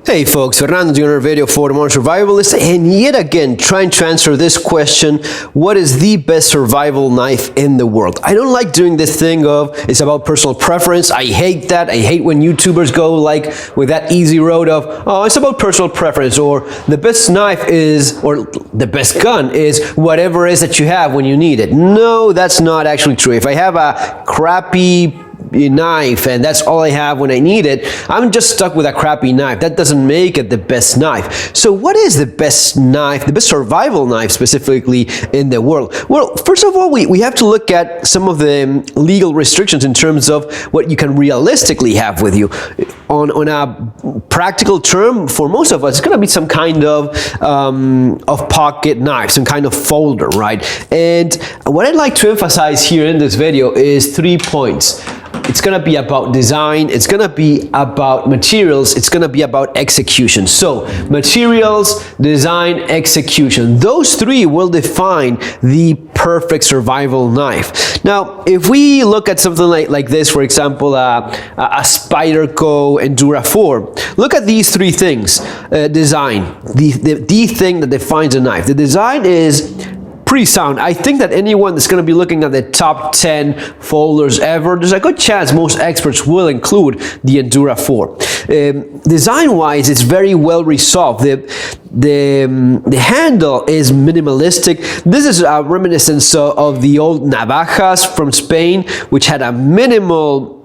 Hey folks, Fernando doing another video for the Modern Survivalist, and yet again trying to answer this question: what is the best survival knife in the world? I don't like doing this thing of it's about personal preference. I hate that. I hate when YouTubers go like with that easy road of, oh, it's about personal preference, or the best knife is, or the best gun is whatever it is that you have when you need it. No, that's not actually true. If I have a crappy knife and that's all I have when I need it, I'm just stuck with a crappy knife. That doesn't make it the best knife. So what is the best knife, the best survival knife specifically in the world? Well, first of all, we have to look at some of the legal restrictions in terms of what you can realistically have with you. On a practical term, for most of us, it's going to be some kind of pocket knife, some kind of folder, right? And what I'd like to emphasize here in this video is 3 points. It's going to be about design, it's going to be about materials, it's going to be about execution. So, materials, design, execution. Those three will define the perfect survival knife. Now, if we look at something like this, for example, a Spyderco Endura 4, look at these three things. Design, the thing that defines a knife. The design is pretty sound. I think that anyone that's going to be looking at the top 10 folders ever, there's a good chance most experts will include the Endura 4. Design-wise, it's very well resolved. The handle is minimalistic. This is a reminiscence of the old navajas from Spain, which had a minimal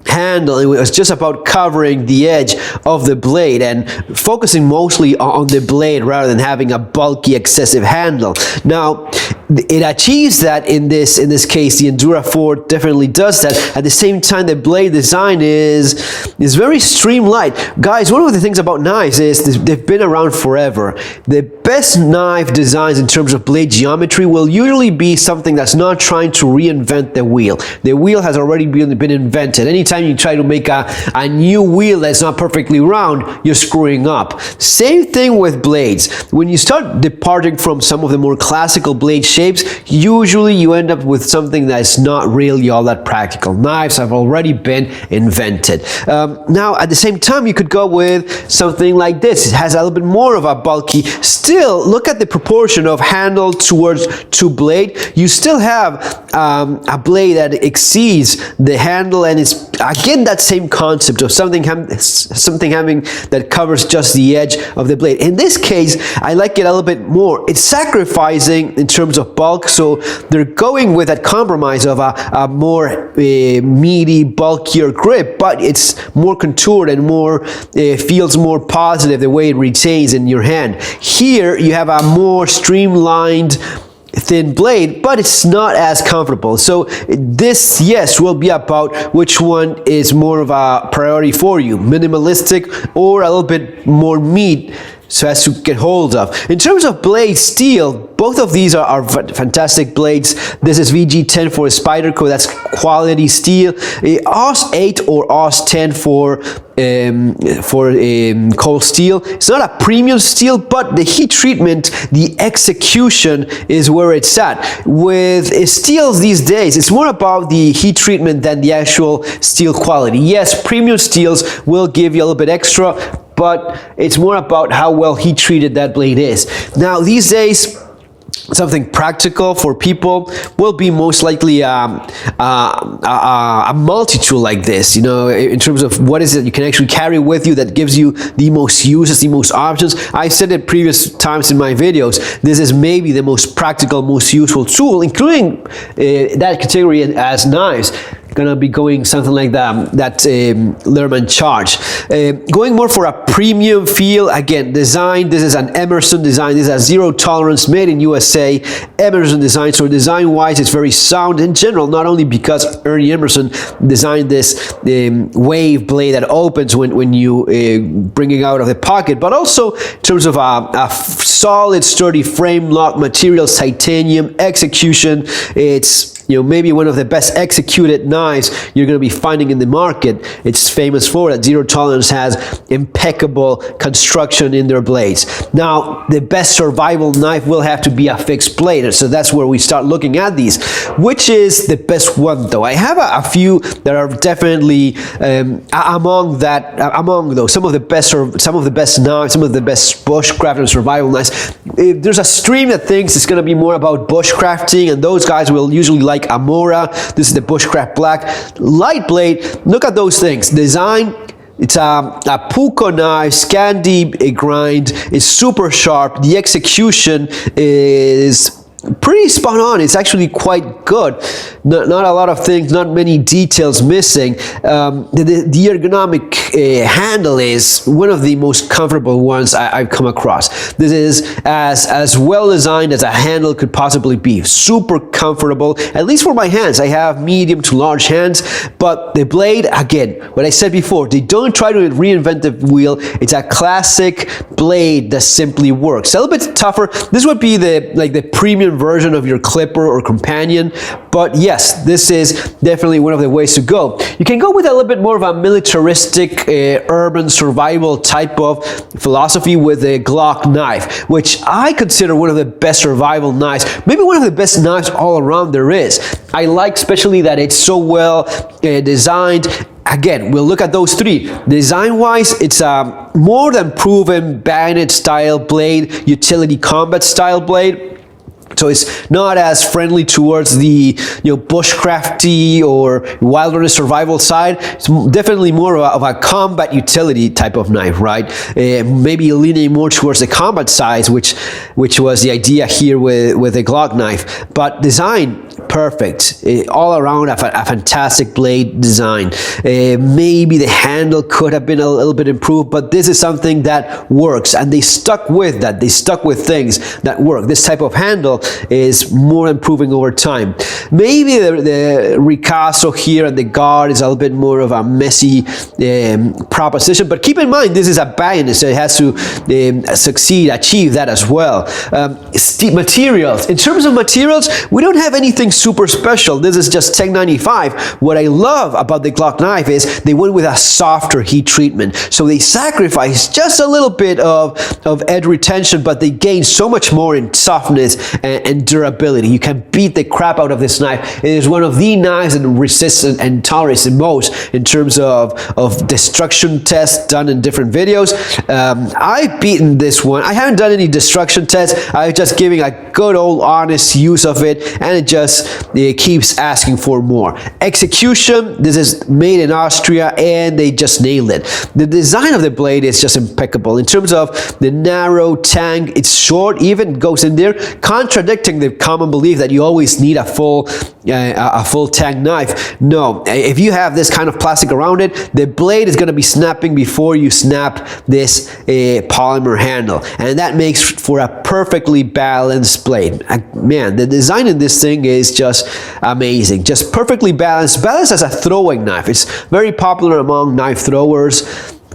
handle. It was just about covering the edge of the blade and focusing mostly on the blade rather than having a bulky excessive handle. Now it achieves that in this case. The Endura 4 definitely does that. At the same time, the blade design is very streamlined. Guys, one of the things about knives is they've been around forever. The best knife designs in terms of blade geometry will usually be something that's not trying to reinvent the wheel. The wheel has already been invented. Anytime you try to make a new wheel that's not perfectly round, you're screwing up. Same thing with blades. When you start departing from some of the more classical blade shapes, usually you end up with something that's not really all that practical. Knives have already been invented. Now, at the same time, you could go with something like this. It has a little bit more of a bulky. Still, look at the proportion of handle to blade. You still have a blade that exceeds the handle, and it's again that same concept of something having that covers just the edge of the blade. In this case, I like it a little bit more. It's sacrificing in terms of bulk, so they're going with that compromise of a more meaty, bulkier grip, but it's more contoured and more feels more positive the way it retains in your hand. Here you have a more streamlined thin blade, but it's not as comfortable. So this, yes, will be about which one is more of a priority for you, minimalistic or a little bit more meat, so as to get hold of. In terms of blade steel, both of these are fantastic blades. This is VG10 for Spyderco, that's quality steel. AUS 8 or AUS 10 for cold steel. It's not a premium steel, but the heat treatment, the execution is where it's at. With steels these days, it's more about the heat treatment than the actual steel quality. Yes, premium steels will give you a little bit extra, but it's more about how well heat treated that blade is. Now, these days, something practical for people will be most likely a multi-tool like this, you know, in terms of what is it you can actually carry with you that gives you the most uses, the most options. I've said it previous times in my videos, this is maybe the most practical, most useful tool, including that category as knives. Gonna be going something like that Lehrman charge. Going more for a premium feel, again, design, this is an Emerson design, this is a zero tolerance, made in USA, Emerson design. So design wise, it's very sound in general, not only because Ernie Emerson designed this wave blade that opens when you bring it out of the pocket, but also in terms of a solid, sturdy frame lock materials, titanium, execution. It's maybe one of the best executed knives you're going to be finding in the market. It's famous for that. Zero Tolerance has impeccable construction in their blades. Now, the best survival knife will have to be a fixed blade, so that's where we start looking at these. Which is the best one, though? I have a few that are definitely among those. Some of the best knives, some of the best bushcraft and survival knives. There's a stream that thinks it's going to be more about bushcrafting, and those guys will usually like Amora. This is the Bushcraft Black light blade. Look at those things. Design. It's a Puko knife, Scandi grind. It's super sharp. The execution is pretty spot on. It's actually quite good. Not a lot of things, not many details missing. The ergonomic handle is one of the most comfortable ones I've come across. This is as well designed as a handle could possibly be. Super comfortable, at least for my hands. I have medium to large hands, but the blade, again, what I said before, they don't try to reinvent the wheel. It's a classic blade that simply works. A little bit tougher. This would be the premium version of your clipper or companion, but yes, this is definitely one of the ways to go. You can go with a little bit more of a militaristic urban survival type of philosophy with a Glock knife, which I consider one of the best survival knives, maybe one of the best knives all around there is. I like especially that it's so well designed. Again, we'll look at those three. Design-wise, it's a more than proven bayonet style blade, utility combat style blade. So it's not as friendly towards the bushcrafty or wilderness survival side. It's definitely more of a combat utility type of knife, right? Maybe leaning more towards the combat side, which was the idea here with the Glock knife. But design, perfect. All around a fantastic blade design. Maybe the handle could have been a little bit improved, but this is something that works, and they stuck with that. They stuck with things that work. This type of handle is more improving over time. Maybe the ricasso here and the guard is a little bit more of a messy proposition, but keep in mind this is a bayonet, so it has to achieve that as well. Materials. In terms of materials, we don't have anything super special. This is just 1095. What I love about the Glock knife is they went with a softer heat treatment, so they sacrificed just a little bit of edge retention, but they gain so much more in softness and durability. You can beat the crap out of this knife. It is one of the knives that resists and tolerates the most in terms of destruction tests done in different videos. I've beaten this one. I haven't done any destruction tests. I'm just giving a good old honest use of it, and it keeps asking for more. Execution, this is made in Austria, and they just nailed it. The design of the blade is just impeccable. In terms of the narrow tang, it's short, even goes in there, contradicting the common belief that you always need a full tang knife. No, if you have this kind of plastic around it, the blade is going to be snapping before you snap this polymer handle, and that makes for a perfectly balanced blade. Man, the design in this thing is just amazing. Just perfectly balanced as a throwing knife. It's very popular among knife throwers,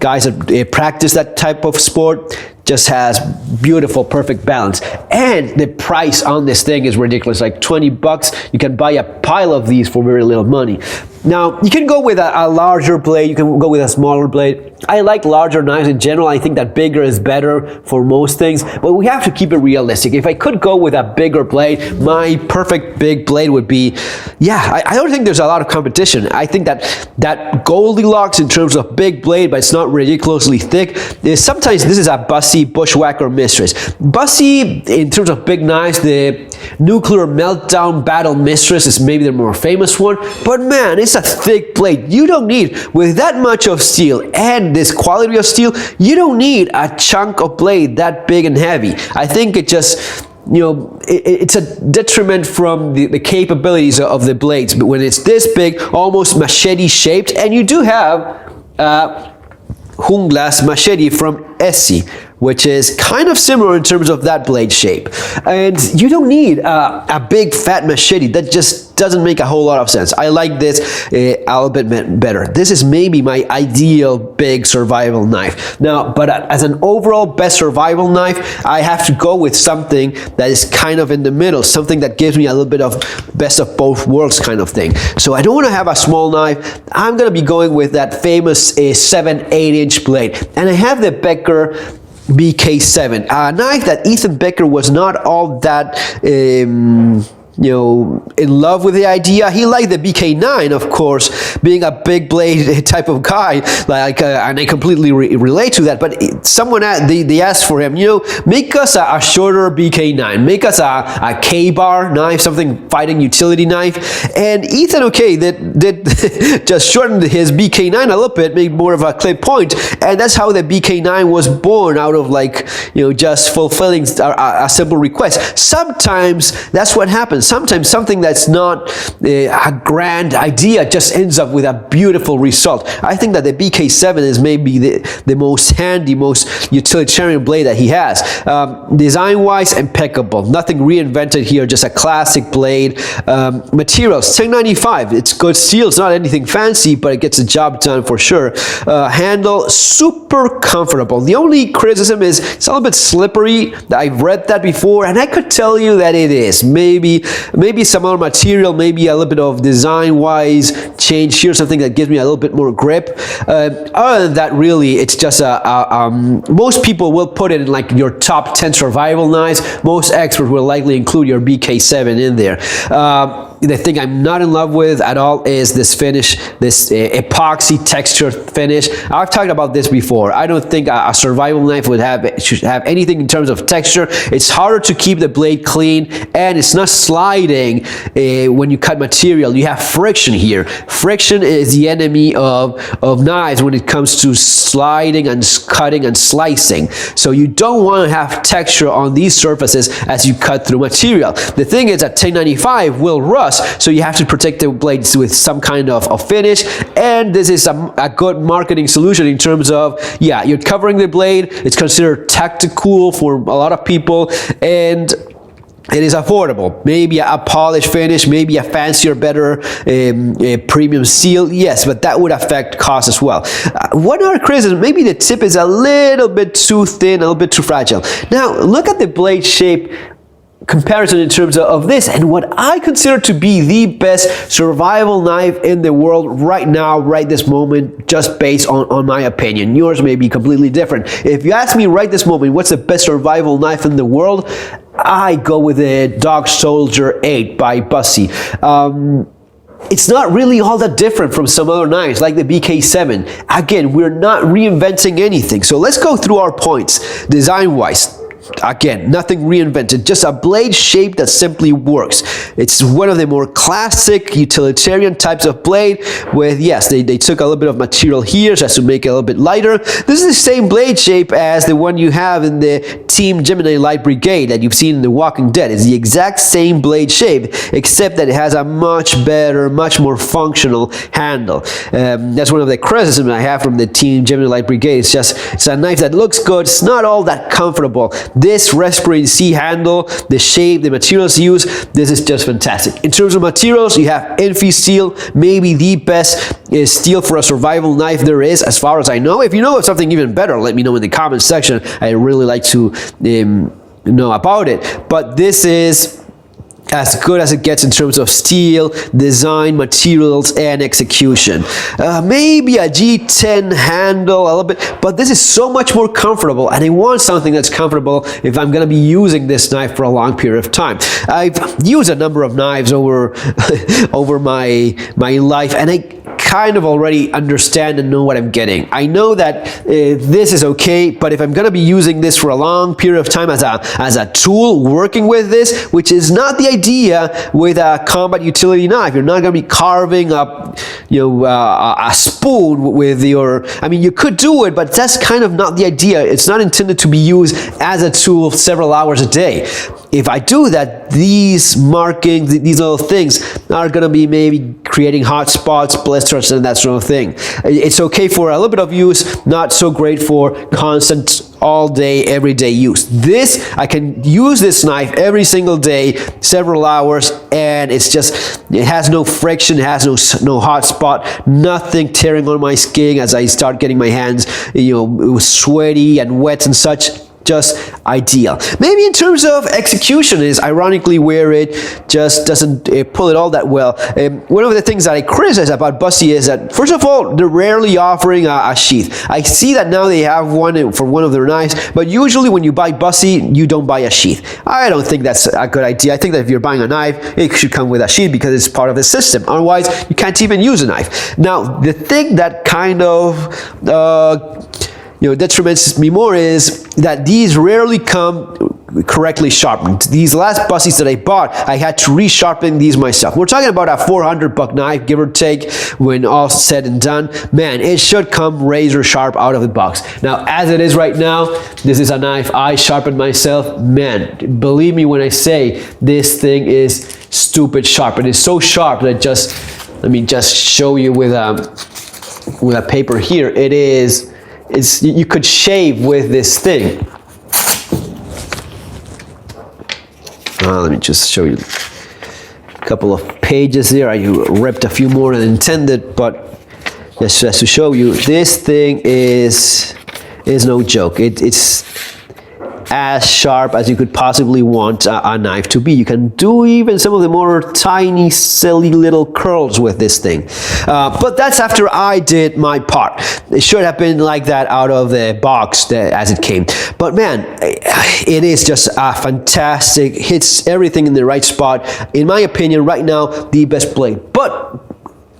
guys that practice that type of sport. Just has beautiful, perfect balance. And the price on this thing is ridiculous, like 20 bucks. You can buy a pile of these for very little money. Now, you can go with a larger blade, you can go with a smaller blade. I like larger knives in general. I think that bigger is better for most things, but we have to keep it realistic. If I could go with a bigger blade, my perfect big blade would be, I don't think there's a lot of competition. I think that Goldilocks in terms of big blade, but it's not ridiculously thick, sometimes this is a Busse Bushwhacker Mistress. Busse, in terms of big knives, the Nuclear Meltdown Battle Mistress is maybe the more famous one, but man, it's a thick blade. You don't need, with that much of steel and this quality of steel, you don't need a chunk of blade that big and heavy. I think it just, it's a detriment from the capabilities of the blades. But when it's this big, almost machete shaped, and you do have Junglas machete from SC, which is kind of similar in terms of that blade shape. And you don't need a big fat machete. That just doesn't make a whole lot of sense. I like this a little bit better. This is maybe my ideal big survival knife. Now, but as an overall best survival knife, I have to go with something that is kind of in the middle, something that gives me a little bit of best of both worlds kind of thing. So I don't want to have a small knife. I'm going to be going with that famous 7/8" blade. And I have the Becker BK7, a knife that Ethan Becker was not all that in love with the idea. He liked the BK9, of course, being a big blade type of guy, and I completely relate to that. But someone they asked for him, make us a shorter BK9, make us a Ka-Bar knife, something fighting utility knife. And Ethan, okay, did just shortened his BK9 a little bit, made more of a clip point, and that's how the BK9 was born, out of just fulfilling a simple request. Sometimes that's what happens. Sometimes something that's not a grand idea just ends up with a beautiful result. I think that the BK7 is maybe the most handy, most utilitarian blade that he has. Design-wise, impeccable. Nothing reinvented here, just a classic blade. Materials, 1095. It's good steel. It's not anything fancy, but it gets the job done for sure. Handle, super comfortable. The only criticism is it's a little bit slippery. I've read that before, and I could tell you that it is. Maybe some other material, maybe a little bit of design-wise change here, something that gives me a little bit more grip. Other than that, really, it's just most people will put it in your top 10 survival knives. Most experts will likely include your BK7 in there. The thing I'm not in love with at all is this finish, this epoxy texture finish. I've talked about this before. I don't think a survival knife should have anything in terms of texture. It's harder to keep the blade clean, and it's not sliding when you cut material. You have friction here. Friction is the enemy of knives when it comes to sliding and cutting and slicing. So you don't want to have texture on these surfaces as you cut through material. The thing is that 1095 will rust, so you have to protect the blades with some kind of finish, and this is a good marketing solution in terms of, yeah, you're covering the blade. It's considered tactical for a lot of people, and it is affordable. Maybe a polished finish, maybe a fancier, better premium seal, yes, but that would affect cost as well. One other criticism, maybe the tip is a little bit too thin, a little bit too fragile. Now, look at the blade shape comparison in terms of this, and what I consider to be the best survival knife in the world right now, right this moment, just based on my opinion. Yours may be completely different. If you ask me right this moment, what's the best survival knife in the world, I go with the Dog Soldier 8 by Busse. It's not really all that different from some other knives like the BK7. Again, we're not reinventing anything. So let's go through our points. Design-wise, again, nothing reinvented, just a blade shape that simply works. It's one of the more classic utilitarian types of blade with, yes, they took a little bit of material here just to make it a little bit lighter. This is the same blade shape as the one you have in the Team Gemini Light Brigade that you've seen in The Walking Dead. It's the exact same blade shape, except that it has a much better, much more functional handle. That's one of the criticisms I have from the Team Gemini Light Brigade. It's a knife that looks good. It's not all that comfortable. This Respirating Sea handle, the shape, the materials used, this is just fantastic. In terms of materials, you have Infi steel, maybe the best steel for a survival knife there is, as far as I know. If you know of something even better, let me know in the comments section. I'd really like to know about it. But this is as good as it gets in terms of steel, design, materials, and execution. Maybe a G10 handle a little bit, but this is so much more comfortable, and I want something that's comfortable if I'm going to be using this knife for a long period of time. I've used a number of knives over my life, and I kind of already understand and know what I'm getting. I know that this is okay, but if I'm going to be using this for a long period of time as a tool, working with this, which is not the idea with a combat utility knife. You're not going to be carving up, a spoon with your. I mean, you could do it, but that's kind of not the idea. It's not intended to be used as a tool several hours a day. If I do that, these markings, these little things are going to be maybe creating hot spots, blisters, such and that sort of thing. It's okay for a little bit of use, not so great for constant all day, everyday use. This, I can use this knife every single day, several hours, and it has no friction, it has no hot spot, nothing tearing on my skin as I start getting my hands, sweaty and wet and such. Just ideal. Maybe in terms of execution is ironically where it just doesn't pull it all that well. One of the things that I criticize about Busse is that, first of all, they're rarely offering a sheath. I see that now they have one for one of their knives, but usually when you buy Busse, you don't buy a sheath. I don't think that's a good idea. I think that if you're buying a knife, it should come with a sheath because it's part of the system. Otherwise, you can't even use a knife. Now, the thing that kind of detriments me more is that these rarely come correctly sharpened. These last Busses that I bought, I had to resharpen these myself. We're talking about a $400 knife, give or take, when all said and done. Man, it should come razor sharp out of the box. Now, as it is right now, this is a knife I sharpened myself. Man, believe me when I say this thing is stupid sharp. It is so sharp that let me just show you with a paper here. You could shave with this thing. Let me just show you a couple of pages there. I ripped a few more than intended, but just to show you, this thing is no joke. It's as sharp as you could possibly want a knife to be. You can do even some of the more tiny, silly little curls with this thing. But that's after I did my part. It should have been like that out of the box as it came. But man, it is just a fantastic, hits everything in the right spot. In my opinion, right now, the best blade. But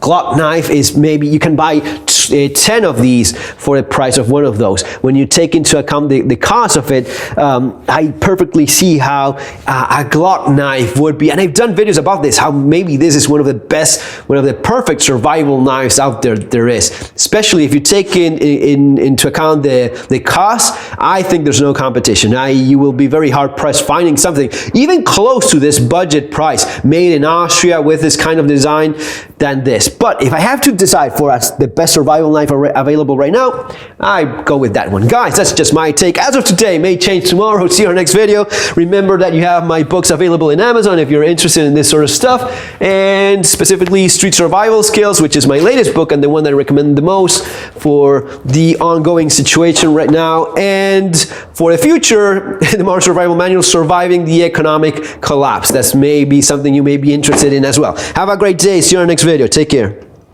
Glock knife is maybe you can buy 10 of these for the price of one of those. When you take into account the cost of it, I perfectly see how a Glock knife would be, and I've done videos about this, how maybe this is one of the best, one of the perfect survival knives out there is. Especially if you take into account the cost, I think there's no competition. You will be very hard pressed finding something even close to this budget price, made in Austria with this kind of design, than this. But if I have to decide for the best survival knife available right now, I go with that one. Guys, that's just my take. As of today, may change tomorrow. See you in our next video. Remember that you have my books available in Amazon if you're interested in this sort of stuff, and specifically Street Survival Skills, which is my latest book and the one that I recommend the most for the ongoing situation right now, and for the future, the Modern Survival Manual, Surviving the Economic Collapse. That's maybe something you may be interested in as well. Have a great day. See you in our next video. Take care.